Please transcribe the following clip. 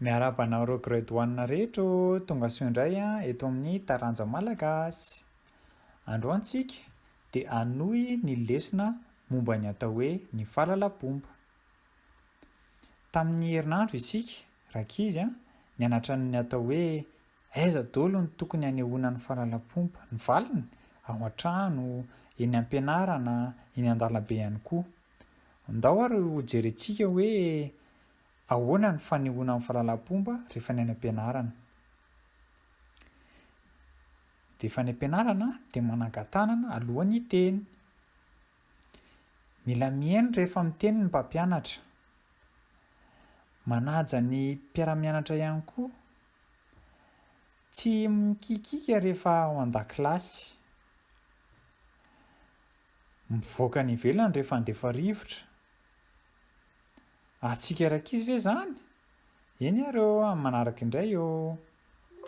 Miarabanao reo grade 1 rehetra tonga soa indray eto amin'ny taranja malagasy. Androany tsika dia hanohy ny lesona momba ny atao hoe ny fahalalam-pomba. Tamin'ny herinandro isika rankizy nianatra ny atao hoe aiza daholo ny tokony hanehoana ny fahalalam-pomba, ny valiny ao an-trano, eny am-pianarana, eny an-dalambe ihany koa. Andao ary ho jerentsika hoe ahoana ny fanehoana ny fahalalam-pomba rehefa ny any am-pianarana. Rehefa ny am-pianarana dia manangan-tanana alohan'ny hiteny. Mila mihaino rehefa miteny ny mpampianatra. Manaja ny mpiara-mianatra ihany koa. Tsy mikikika rehefa ao an-dakilasy. Mivoaka ny ivelany rehefa handefa rivotra. Antsika rankizy ve izany? Eny areo manaraka indray eo.